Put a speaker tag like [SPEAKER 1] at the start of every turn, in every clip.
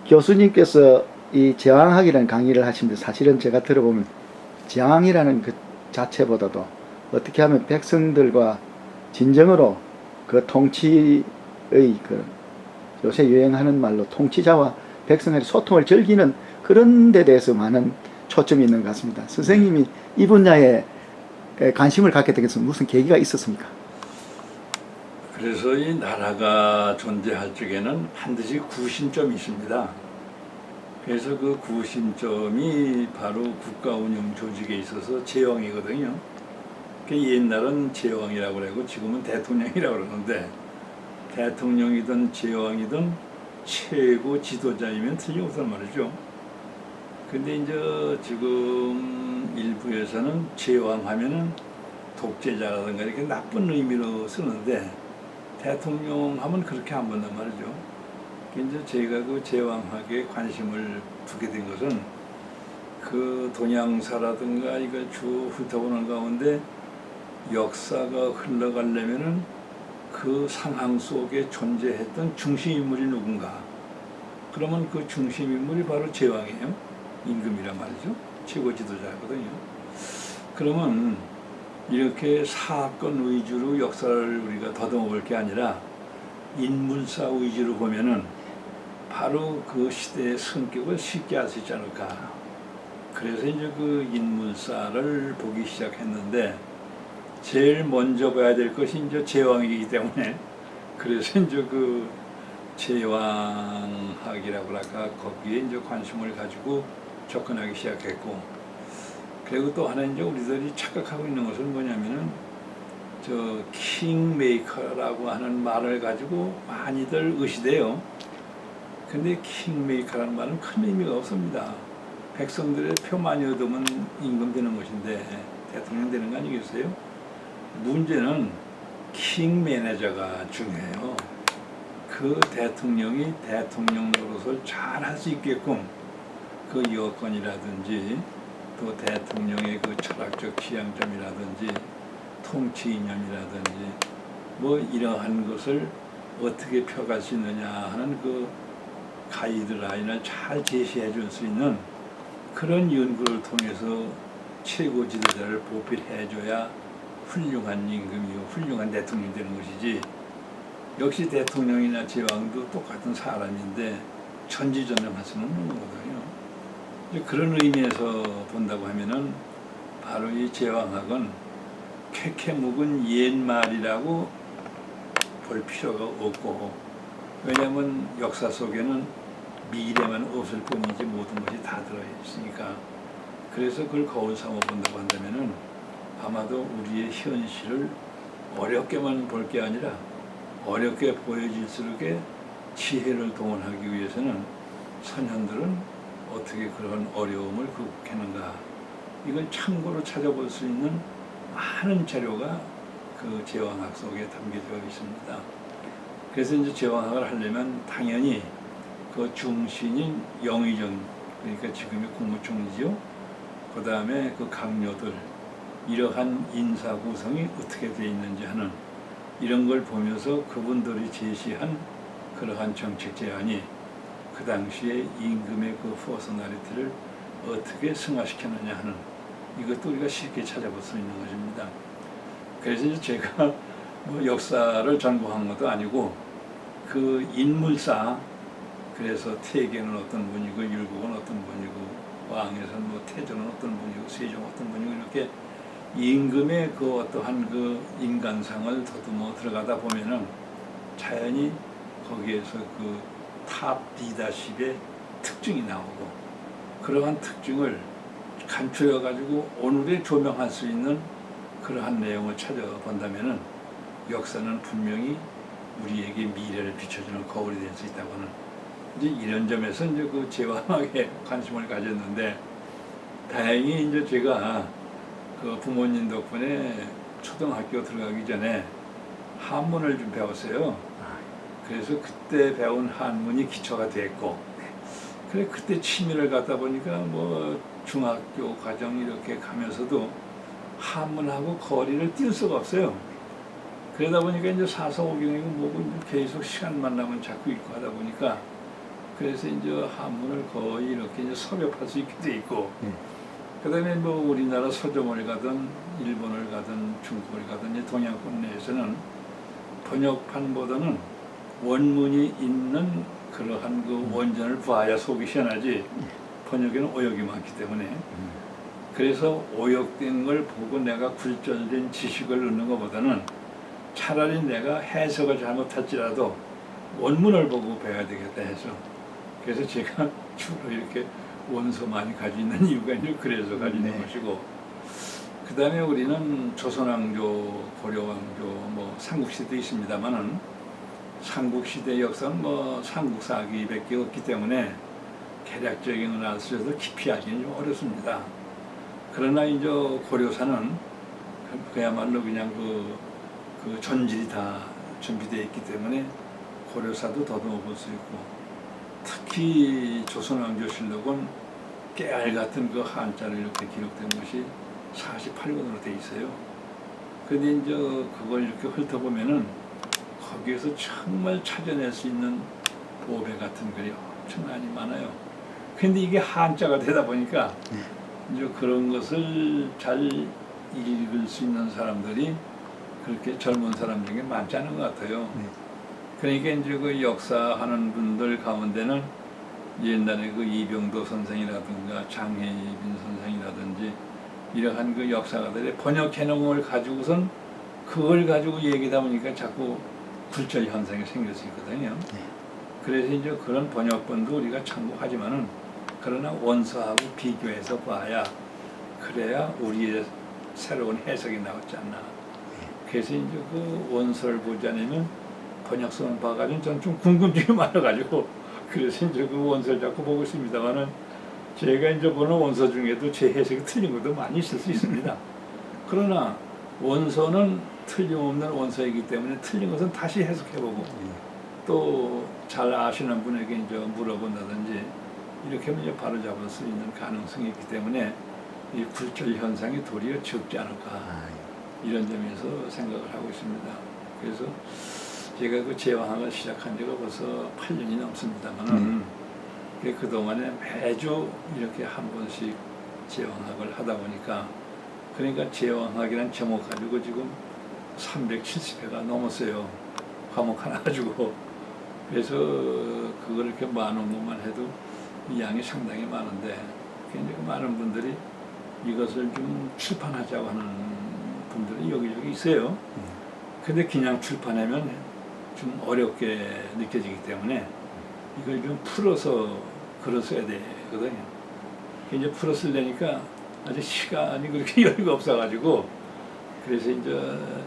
[SPEAKER 1] 교수님께서 이 제왕학이라는 강의를 하시면서 사실은 제가 들어보면 제왕이라는 그 자체보다도 어떻게 하면 백성들과 진정으로 그 통치의 그 요새 유행하는 말로 통치자와 백성의 소통을 즐기는 그런 데 대해서 많은 초점이 있는 것 같습니다. 선생님이 이 분야에 관심을 갖게 된 것은 무슨 계기가 있었습니까?
[SPEAKER 2] 그래서 이 나라가 존재할 적에는 반드시 구심점이 있습니다. 그래서 그 구심점이 바로 국가운영 조직에 있어서 제왕이거든요. 옛날은 제왕이라고 그러고 지금은 대통령이라고 그러는데, 대통령이든 제왕이든 최고 지도자이면 틀림없단 말이죠. 근데 이제 지금 일부에서는 제왕하면은 독재자라든가 이렇게 나쁜 의미로 쓰는데, 대통령 하면 그렇게 안 본단 말이죠. 이제 제가 그 제왕학에 관심을 두게 된 것은 그 동양사라든가 이걸 쭉 훑어보는 가운데 역사가 흘러가려면은 그 상황 속에 존재했던 중심인물이 누군가. 그러면 그 중심인물이 바로 제왕이에요. 임금이란 말이죠. 최고 지도자거든요. 그러면 이렇게 사건 위주로 역사를 우리가 더듬어 볼 게 아니라 인물사 위주로 보면은 바로 그 시대의 성격을 쉽게 알 수 있지 않을까. 그래서 이제 그 인물사를 보기 시작했는데, 제일 먼저 봐야 될 것이 이제 제왕이기 때문에, 그래서 이제 그 제왕학이라고 할까, 거기에 이제 관심을 가지고 접근하기 시작했고, 그리고 또 하나 이제 우리들이 착각하고 있는 것은 뭐냐면은 저 킹메이커라고 하는 말을 가지고 많이들 의시돼요. 근데 킹메이커라는 말은 큰 의미가 없습니다. 백성들의 표 많이 얻으면 임금 되는 것인데 대통령 되는 거 아니겠어요? 문제는 킹 매니저가 중요해요. 그 대통령이 대통령 노릇을 잘 할 수 있게끔 그 여건이라든지 또 대통령의 그 철학적 지향점이라든지 통치 이념이라든지 뭐 이러한 것을 어떻게 펴갈 수 있느냐 하는 그 가이드라인을 잘 제시해 줄 수 있는 그런 연구를 통해서 최고 지도자를 보필해 줘야 훌륭한 임금이요 훌륭한 대통령이 되는 것이지, 역시 대통령이나 제왕도 똑같은 사람인데 천지전능할 수는 없는 거거든요. 그런 의미에서 본다고 하면은 바로 이 제왕학은 캐캐 묵은 옛말이라고 볼 필요가 없고, 왜냐하면 역사 속에는 미래만 없을 뿐이지 모든 것이 다 들어있으니까. 그래서 그걸 거울 삼아 본다고 한다면은 아마도 우리의 현실을 어렵게만 볼 게 아니라 어렵게 보여질수록에 지혜를 동원하기 위해서는 선현들은 어떻게 그런 어려움을 극복하는가, 이걸 참고로 찾아볼 수 있는 많은 자료가 그 제왕학 속에 담겨져 있습니다. 그래서 이제 제왕학을 하려면 당연히 그 중심인 영의정, 그러니까 지금의 국무총리죠. 그 다음에 그 강요들, 이러한 인사 구성이 어떻게 되어 있는지 하는 이런 걸 보면서 그분들이 제시한 그러한 정책 제안이 그 당시에 임금의 그 퍼스널리티를 어떻게 승화시켰느냐 하는, 이것도 우리가 쉽게 찾아볼 수 있는 것입니다. 그래서 이제 제가 뭐 역사를 전공한 것도 아니고 그 인물사, 그래서 태계는 어떤 분이고 율곡은 어떤 분이고 왕에서는 뭐 태조는 어떤 분이고 세종 어떤 분이고 이렇게 임금의 그 어떠한 그 인간상을 더듬어 들어가다 보면은 자연히 거기에서 그 탑 리더십의 특징이 나오고, 그러한 특징을 간추려 가지고 오늘에 조명할 수 있는 그러한 내용을 찾아본다면은 역사는 분명히 우리에게 미래를 비춰주는 거울이 될 수 있다고 하는, 이제 이런 점에서 이제 그 제왕학에 관심을 가졌는데, 다행히 이제 제가 그 부모님 덕분에 초등학교 들어가기 전에 한문을 좀 배웠어요. 그래서 그때 배운 한문이 기초가 됐고, 그래 그때 취미를 갖다 보니까 뭐 중학교 과정 이렇게 가면서도 한문하고 거리를 뛸 수가 없어요. 그러다 보니까 이제 사서오경이고 뭐고 계속 시간만 나면 자꾸 읽고 하다 보니까 그래서 이제 한문을 거의 이렇게 이제 섭렵할 수 있게 돼 있고,
[SPEAKER 1] 네.
[SPEAKER 2] 그다음에 뭐 우리나라 서점을 가든 일본을 가든 중국을 가든 이 동양권 내에서는 번역판보다는 원문이 있는 그러한 그 원전을 봐야 속이 시원하지, 번역에는 오역이 많기 때문에. 그래서 오역된 걸 보고 내가 굴절된 지식을 넣는 것보다는 차라리 내가 해석을 잘못할지라도 원문을 보고 배워야 되겠다 해서, 그래서 제가 주로 이렇게 원서 많이 가지고 있는 이유가 이제 그래서 가지고 있는 것이고, 그 다음에 우리는 조선왕조, 고려왕조, 뭐 삼국시대도 있습니다만은 삼국시대 역사는 뭐 삼국사기밖에 없기 때문에 개략적인 걸 알수록 깊이 알기는 좀 어렵습니다. 그러나 이제 고려사는 그야말로 그냥 그 전질이 다 준비되어 있기 때문에 고려사도 더듬어 볼 수 있고, 특히 조선왕조실록은 깨알 같은 그 한자로 이렇게 기록된 것이 48권으로 되어 있어요. 근데 이제 그걸 이렇게 훑어보면은 거기에서 정말 찾아낼 수 있는 보배 같은 글이 엄청 많아요. 근데 이게 한자가 되다 보니까 이제 그런 것을 잘 읽을 수 있는 사람들이 그렇게 젊은 사람 중에 많지 않은 것 같아요. 그러니까 이제 그 역사하는 분들 가운데는 옛날에 그 이병도 선생이라든가 장혜빈 선생이라든지 이러한 그 역사가들의 번역해놓은 걸 가지고선 그걸 가지고 얘기다 보니까 자꾸 굴절 현상이 생길 수 있거든요. 그래서 이제 그런 번역본도 우리가 참고하지만은, 그러나 원서하고 비교해서 봐야, 그래야 우리의 새로운 해석이 나왔지 않나. 그래서 이제 그 원서를 보지 않으면 번역서만 봐가지고 전 좀 궁금증이 많아가지고, 그래서 이제 그 원서를 자꾸 보고 있습니다만은, 제가 이제 보는 원서 중에도 제 해석이 틀린 것도 많이 있을 수 있습니다. 그러나 원서는 틀림없는 원서이기 때문에 틀린 것은 다시 해석해보고, 또 잘 아시는 분에게 이제 물어본다든지 이렇게 하면 이제 바로 잡을 수 있는 가능성이 있기 때문에 이 굴절 현상이 도리어 적지 않을까, 이런 점에서 생각을 하고 있습니다. 그래서 제가 그 제왕학을 시작한 지가 벌써 8년이 넘습니다만은, 그동안에 매주 이렇게 한 번씩 제왕학을 하다 보니까, 그러니까 제왕학이라는 제목 가지고 지금 370회가 넘었어요. 과목 하나 가지고. 그래서 그걸 이렇게 많은 것만 해도 이 양이 상당히 많은데, 굉장히 많은 분들이 이것을 좀 출판하자고 하는 분들이 여기저기 있어요. 근데 그냥 출판하면 좀 어렵게 느껴지기 때문에 이걸 좀 풀어서 글을 써야 되거든요. 이제 풀어 쓰려니까 아직 시간이 그렇게 여유가 없어가지고, 그래서 이제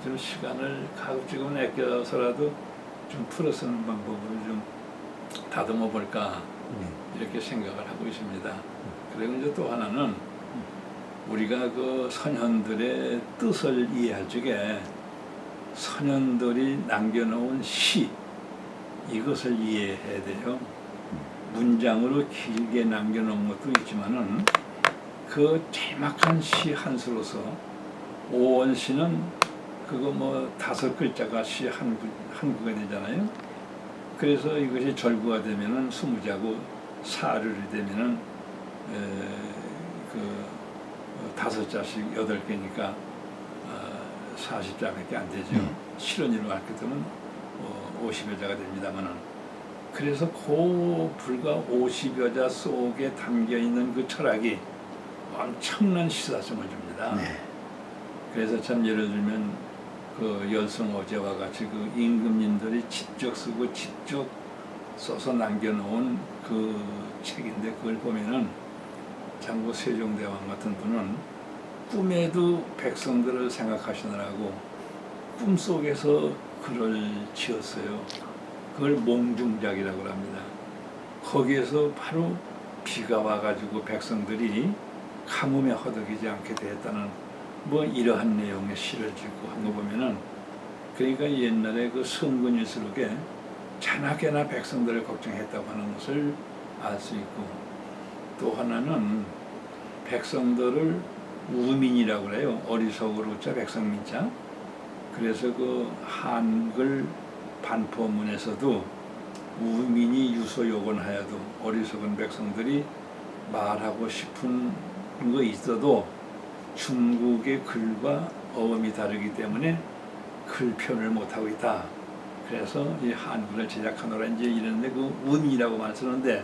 [SPEAKER 2] 좀 시간을 가급적이면 아껴서라도 좀 풀어 쓰는 방법을 좀 다듬어 볼까, 이렇게 생각을 하고 있습니다. 그리고 이제 또 하나는 우리가 그 선현들의 뜻을 이해할 적에 선현들이 남겨놓은 시, 이것을 이해해야 돼요. 문장으로 길게 남겨놓은 것도 있지만은 그 제막한 시 한 수로서, 오원시는 그거 뭐 5글자가 시 한 구가 되잖아요. 그래서 이것이 절구가 되면은 20자고 사류를 되면은 그 5자씩 8개니까 40자밖에 안 되죠. 실언이로 할 것 되면 50여 자가 됩니다만은, 그래서 그 불과 50여 자 속에 담겨 있는 그 철학이 엄청난 시사성을 줍니다. 그래서 참 예를 들면 그 열성어제와 같이 그 임금님들이 직접 쓰고 직접 써서 남겨놓은 그 책인데, 그걸 보면은 장고 세종대왕 같은 분은 꿈에도 백성들을 생각하시느라고 꿈속에서 글을 지었어요. 그걸 몽중작이라고 합니다. 거기에서 바로 비가 와가지고 백성들이 가뭄에 허덕이지 않게 되었다는 뭐 이러한 내용의 시를 짓고 한 거 보면은, 그러니까 옛날에 그 성근일수록에 자나깨나 백성들을 걱정했다고 하는 것을 알 수 있고, 또 하나는 백성들을 우민이라고 그래요. 어리석으로 자 백성민자. 그래서 그 한글 반포문에서도 우민이 유소요건하여도 어리석은 백성들이 말하고 싶은 거 있어도 중국의 글과 어음이 다르기 때문에 글 표현을 못하고 있다. 그래서 이 한글을 제작하노라 이제 이런데 그 음이라고만 쓰는데